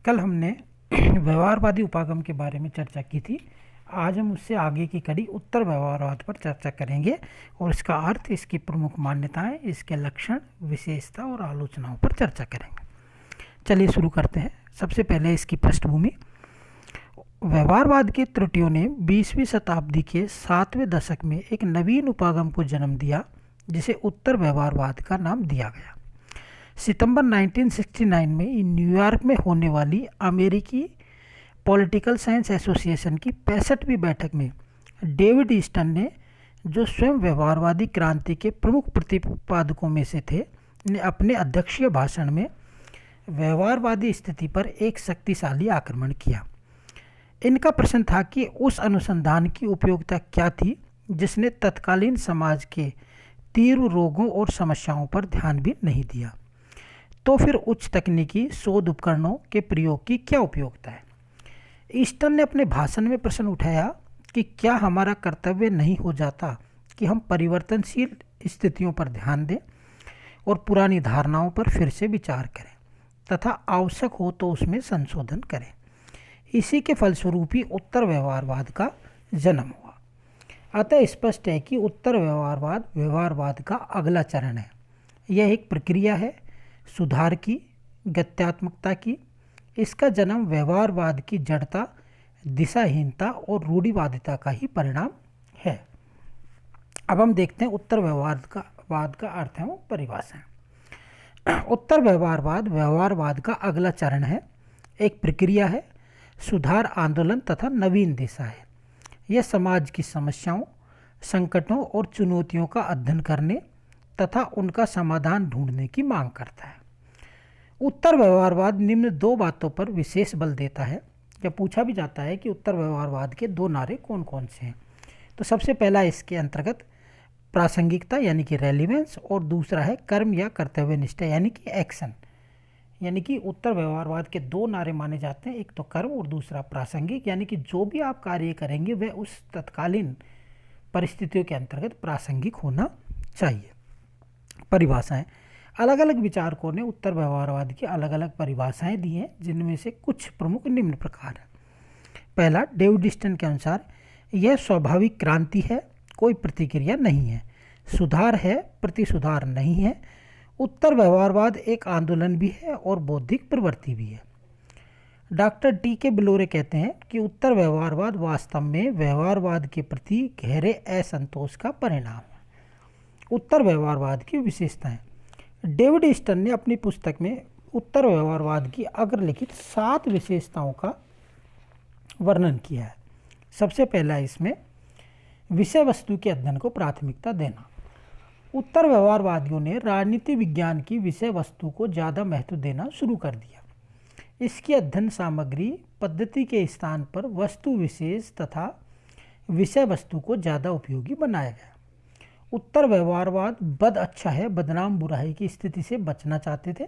कल हमने व्यवहारवादी उपागम के बारे में चर्चा की थी। आज हम उससे आगे की कड़ी उत्तर व्यवहारवाद पर चर्चा करेंगे और इसका अर्थ, इसकी प्रमुख मान्यताएं, इसके लक्षण, विशेषता और आलोचनाओं पर चर्चा करेंगे। चलिए शुरू करते हैं। सबसे पहले इसकी पृष्ठभूमि। व्यवहारवाद की त्रुटियों ने 20वीं शताब्दी के 7वें दशक में एक नवीन उपागम को जन्म दिया जिसे उत्तर व्यवहारवाद का नाम दिया गया। सितंबर 1969 में न्यूयॉर्क में होने वाली अमेरिकी पॉलिटिकल साइंस एसोसिएशन की 65वीं बैठक में डेविड ईस्टन ने, जो स्वयं व्यवहारवादी क्रांति के प्रमुख प्रतिपादकों में से थे, ने अपने अध्यक्षीय भाषण में व्यवहारवादी स्थिति पर एक शक्तिशाली आक्रमण किया। इनका प्रश्न था कि उस अनुसंधान की उपयोगिता क्या थी जिसने तत्कालीन समाज के तीव्र रोगों और समस्याओं पर ध्यान भी नहीं दिया। तो फिर उच्च तकनीकी शोध उपकरणों के प्रयोग की क्या उपयोगिता है। ईस्टन ने अपने भाषण में प्रश्न उठाया कि क्या हमारा कर्तव्य नहीं हो जाता कि हम परिवर्तनशील स्थितियों पर ध्यान दें और पुरानी धारणाओं पर फिर से विचार करें तथा आवश्यक हो तो उसमें संशोधन करें। इसी के फलस्वरूप ही उत्तर व्यवहारवाद का जन्म हुआ। अतः स्पष्ट है कि उत्तर व्यवहारवाद व्यवहारवाद का अगला चरण है। यह एक प्रक्रिया है, सुधार की, गत्यात्मकता की। इसका जन्म व्यवहारवाद की जड़ता, दिशाहीनता और रूढ़िवादिता का ही परिणाम है। अब हम देखते हैं उत्तर व्यवहारवाद का अर्थ है वो परिभाषा। उत्तर व्यवहारवाद व्यवहारवाद का अगला चरण है, एक प्रक्रिया है, सुधार आंदोलन तथा नवीन दिशा है। यह समाज की समस्याओं, संकटों और चुनौतियों का अध्ययन करने तथा उनका समाधान ढूंढने की मांग करता है। उत्तर व्यवहारवाद निम्न दो बातों पर विशेष बल देता है। जब पूछा भी जाता है कि उत्तर व्यवहारवाद के दो नारे कौन कौन से हैं, तो सबसे पहला इसके अंतर्गत प्रासंगिकता यानी कि रेलिवेंस, और दूसरा है कर्म या कर्तव्यनिष्ठा यानी कि एक्शन। यानी कि उत्तर व्यवहारवाद के दो नारे माने जाते हैं, एक तो कर्म और दूसरा प्रासंगिक, यानी कि जो भी आप कार्य करेंगे वह उस तत्कालीन परिस्थितियों के अंतर्गत प्रासंगिक होना चाहिए। परिभाषाएं। अलग अलग विचारकों ने उत्तर व्यवहारवाद की अलग अलग परिभाषाएं दी हैं, जिनमें से कुछ प्रमुख निम्न प्रकार हैं। पहला, डेविड ईस्टन के अनुसार यह स्वाभाविक क्रांति है, कोई प्रतिक्रिया नहीं है, सुधार है, प्रतिसुधार नहीं है। उत्तर व्यवहारवाद एक आंदोलन भी है और बौद्धिक प्रवृत्ति भी है। Doctor TK. बिलोरे कहते हैं कि उत्तर व्यवहारवाद वास्तव में व्यवहारवाद के प्रति गहरे असंतोष का परिणाम है। उत्तर व्यवहारवाद की विशेषताएं। डेविड ईस्टन ने अपनी पुस्तक में उत्तर व्यवहारवाद की अग्रलिखित 7 विशेषताओं का वर्णन किया है। सबसे पहला इसमें विषय वस्तु के अध्ययन को प्राथमिकता देना। उत्तर व्यवहारवादियों ने राजनीति विज्ञान की विषय वस्तु को ज़्यादा महत्व देना शुरू कर दिया। इसकी अध्ययन सामग्री पद्धति के स्थान पर वस्तु विशेष तथा विषय वस्तु को ज़्यादा उपयोगी बनाया गया। उत्तर व्यवहारवाद बद अच्छा है, बदनाम बुराई की स्थिति से बचना चाहते थे।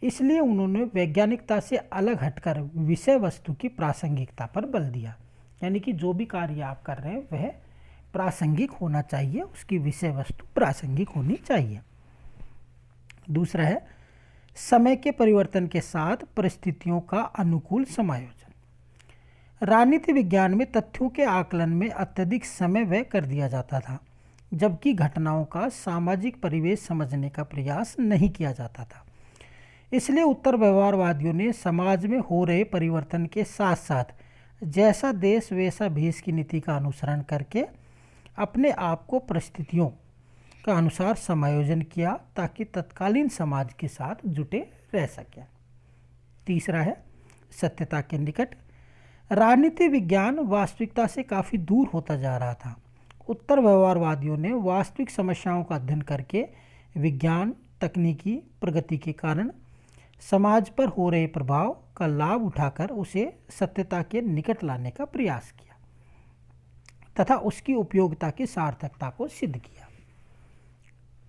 इसलिए उन्होंने वैज्ञानिकता से अलग हटकर विषय वस्तु की प्रासंगिकता पर बल दिया। यानी कि जो भी कार्य आप कर रहे हैं वह प्रासंगिक होना चाहिए, उसकी विषय वस्तु प्रासंगिक होनी चाहिए। दूसरा है समय के परिवर्तन के साथ परिस्थितियों का अनुकूल समायोजन। राजनीति विज्ञान में तथ्यों के आकलन में अत्यधिक समय व्यय कर दिया जाता था, जबकि घटनाओं का सामाजिक परिवेश समझने का प्रयास नहीं किया जाता था। इसलिए उत्तर व्यवहारवादियों ने समाज में हो रहे परिवर्तन के साथ साथ जैसा देश वैसा भेष की नीति का अनुसरण करके अपने आप को परिस्थितियों का अनुसार समायोजन किया ताकि तत्कालीन समाज के साथ जुटे रह सकें। तीसरा है सत्यता के निकट। राजनीति विज्ञान वास्तविकता से काफ़ी दूर होता जा रहा था। उत्तर व्यवहारवादियों ने वास्तविक समस्याओं का अध्ययन करके विज्ञान तकनीकी प्रगति के कारण समाज पर हो रहे प्रभाव का लाभ उठाकर उसे सत्यता के निकट लाने का प्रयास किया तथा उसकी उपयोगिता की सार्थकता को सिद्ध किया।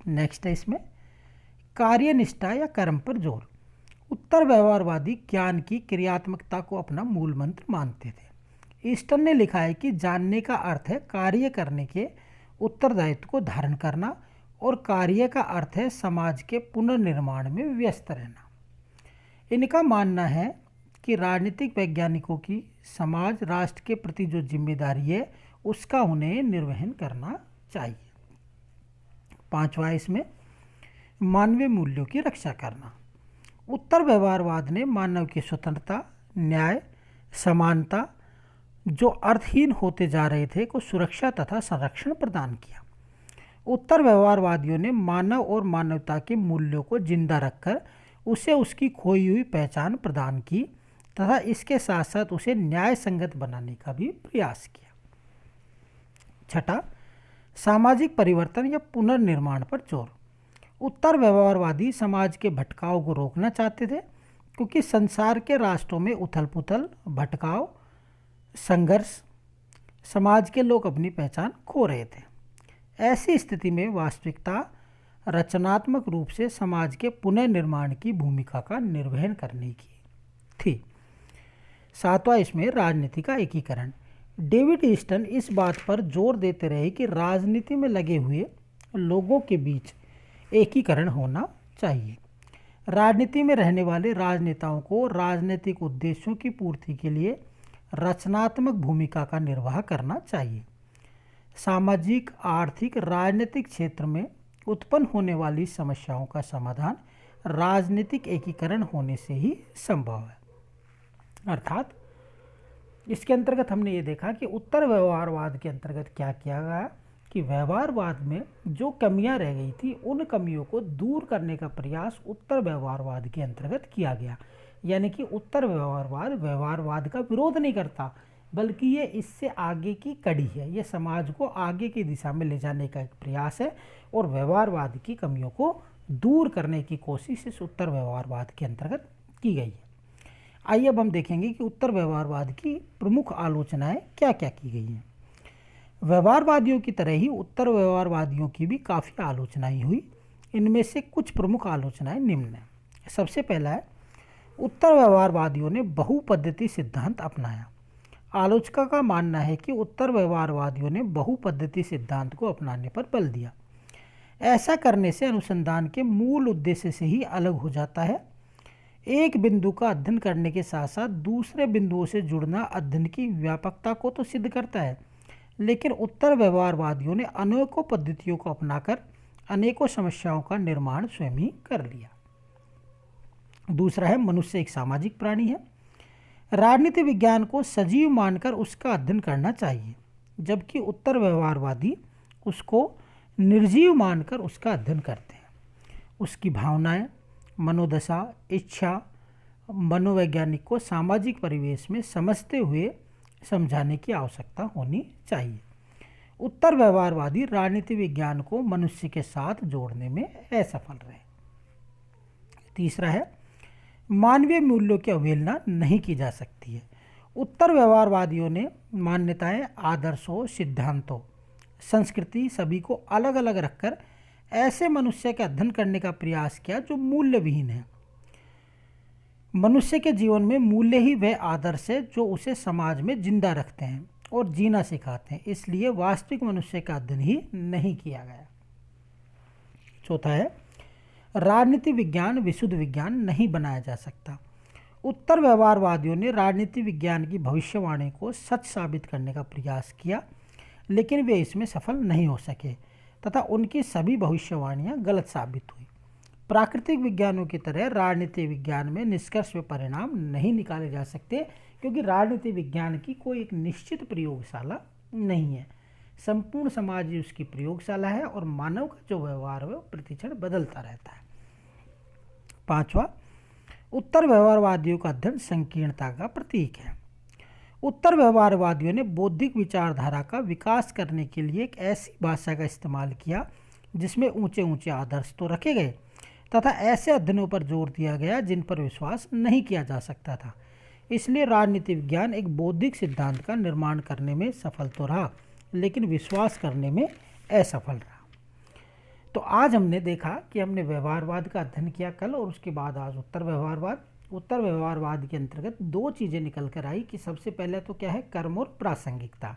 नेक्स्ट है इसमें कार्यनिष्ठा या कर्म पर जोर। उत्तर व्यवहारवादी ज्ञान की क्रियात्मकता को अपना मूल मंत्र मानते थे। ईस्टन ने लिखा है कि जानने का अर्थ है कार्य करने के उत्तरदायित्व को धारण करना और कार्य का अर्थ है समाज के पुनर्निर्माण में व्यस्त रहना। इनका मानना है कि राजनीतिक वैज्ञानिकों की समाज राष्ट्र के प्रति जो जिम्मेदारी है उसका उन्हें निर्वहन करना चाहिए। पांचवा इसमें मानवीय मूल्यों की रक्षा करना। उत्तर व्यवहारवाद ने मानव की स्वतंत्रता, न्याय, समानता जो अर्थहीन होते जा रहे थे को सुरक्षा तथा संरक्षण प्रदान किया। उत्तर व्यवहारवादियों ने मानव और मानवता के मूल्यों को जिंदा रखकर उसे उसकी खोई हुई पहचान प्रदान की तथा इसके साथ साथ उसे न्याय संगत बनाने का भी प्रयास किया। छठा, सामाजिक परिवर्तन या पुनर्निर्माण पर जोर। उत्तर व्यवहारवादी समाज के भटकाव को रोकना चाहते थे क्योंकि संसार के राष्ट्रों में उथल पुथल, भटकाव, संघर्ष, समाज के लोग अपनी पहचान खो रहे थे। ऐसी स्थिति में वास्तविकता रचनात्मक रूप से समाज के पुनर्निर्माण की भूमिका का निर्वहन करने की थी। सातवां इसमें राजनीति का एकीकरण। डेविड ईस्टन इस बात पर जोर देते रहे कि राजनीति में लगे हुए लोगों के बीच एकीकरण होना चाहिए। राजनीति में रहने वाले राजनेताओं को राजनीतिक उद्देश्यों की पूर्ति के लिए रचनात्मक भूमिका का निर्वाह करना चाहिए। सामाजिक, आर्थिक, राजनीतिक क्षेत्र में उत्पन्न होने वाली समस्याओं का समाधान राजनीतिक एकीकरण होने से ही संभव है। अर्थात इसके अंतर्गत हमने ये देखा कि उत्तर व्यवहारवाद के अंतर्गत क्या किया गया कि व्यवहारवाद में जो कमियां रह गई थी उन कमियों को दूर करने का प्रयास उत्तर व्यवहारवाद के अंतर्गत किया गया। यानी कि उत्तर व्यवहारवाद व्यवहारवाद का विरोध नहीं करता बल्कि ये इससे आगे की कड़ी है, ये समाज को आगे की दिशा में ले जाने का एक प्रयास है और व्यवहारवाद की कमियों को दूर करने की कोशिश इस उत्तर व्यवहारवाद के अंतर्गत की गई है। आइए अब हम देखेंगे कि उत्तर व्यवहारवाद की प्रमुख आलोचनाएं क्या क्या की गई हैं। व्यवहारवादियों की तरह ही उत्तर व्यवहारवादियों की भी काफ़ी आलोचनाएं हुई। इनमें से कुछ प्रमुख आलोचनाएं निम्न हैं। सबसे पहला है, उत्तर व्यवहारवादियों ने बहुपद्धति सिद्धांत अपनाया। आलोचकों का मानना है कि उत्तर व्यवहारवादियों ने बहुपद्धति सिद्धांत को अपनाने पर बल दिया। ऐसा करने से अनुसंधान के मूल उद्देश्य से ही अलग हो जाता है। एक बिंदु का अध्ययन करने के साथ साथ दूसरे बिंदुओं से जुड़ना अध्ययन की व्यापकता को तो सिद्ध करता है, लेकिन उत्तर व्यवहारवादियों ने अनेकों पद्धतियों को अपनाकर अनेकों समस्याओं का निर्माण स्वयं ही कर लिया। दूसरा है, मनुष्य एक सामाजिक प्राणी है। राजनीति विज्ञान को सजीव मानकर उसका अध्ययन करना चाहिए, जबकि उत्तर व्यवहारवादी उसको निर्जीव मानकर उसका अध्ययन करते हैं। उसकी भावनाएं, मनोदशा, इच्छा, मनोवैज्ञानिक को सामाजिक परिवेश में समझते हुए समझाने की आवश्यकता होनी चाहिए। उत्तर व्यवहारवादी राजनीति विज्ञान को मनुष्य के साथ जोड़ने में असफल रहे। तीसरा है, मानवीय मूल्यों की अवहेलना नहीं की जा सकती है। उत्तर व्यवहारवादियों ने मान्यताएं, आदर्शों, सिद्धांतों, संस्कृति सभी को अलग अलग रखकर ऐसे मनुष्य का अध्ययन करने का प्रयास किया जो मूल्य विहीन है। मनुष्य के जीवन में मूल्य ही वह आदर्श है जो उसे समाज में जिंदा रखते हैं और जीना सिखाते हैं, इसलिए वास्तविक मनुष्य का अध्ययन ही नहीं किया गया। चौथा है, राजनीति विज्ञान विशुद्ध विज्ञान नहीं बनाया जा सकता। उत्तर व्यवहारवादियों ने राजनीति विज्ञान की भविष्यवाणी को सच साबित करने का प्रयास किया, लेकिन वे इसमें सफल नहीं हो सके तथा उनकी सभी भविष्यवाणियां गलत साबित हुई। प्राकृतिक विज्ञानों की तरह राजनीति विज्ञान में निष्कर्ष व परिणाम नहीं निकाले जा सकते, क्योंकि राजनीति विज्ञान की कोई एक निश्चित प्रयोगशाला नहीं है। संपूर्ण समाज ही उसकी प्रयोगशाला है और मानव का जो व्यवहार है वो प्रतिक्षण बदलता रहता है। पांचवा, उत्तर व्यवहारवादियों का अध्ययन संकीर्णता का प्रतीक है। उत्तर व्यवहारवादियों ने बौद्धिक विचारधारा का विकास करने के लिए एक ऐसी भाषा का इस्तेमाल किया जिसमें ऊंचे ऊंचे आदर्श तो रखे गए तथा ऐसे अध्ययनों पर जोर दिया गया जिन पर विश्वास नहीं किया जा सकता था। इसलिए राजनीति विज्ञान एक बौद्धिक सिद्धांत का निर्माण करने में सफल तो रहा, लेकिन विश्वास करने में असफल रहा। तो आज हमने देखा कि हमने व्यवहारवाद का अध्ययन किया कल, और उसके बाद आज उत्तर व्यवहारवाद। उत्तर व्यवहारवाद के अंतर्गत दो चीज़ें निकल कर आई कि सबसे पहले तो क्या है, कर्म और प्रासंगिकता,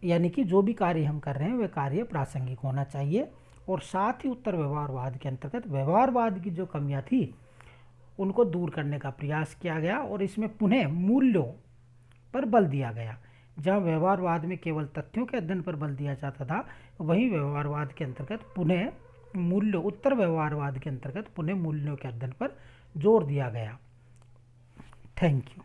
यानी कि जो भी कार्य हम कर रहे हैं वह कार्य प्रासंगिक होना चाहिए। और साथ ही उत्तर व्यवहारवाद के अंतर्गत व्यवहारवाद की जो कमियां थी उनको दूर करने का प्रयास किया गया और इसमें पुनः मूल्यों पर बल दिया गया। जहाँ व्यवहारवाद में केवल तथ्यों के अध्ययन पर बल दिया जाता था, वहीं व्यवहारवाद के अंतर्गत पुनः मूल्यों उत्तर व्यवहारवाद के अंतर्गत पुनः मूल्यों के अध्ययन पर जोर दिया गया। Thank you.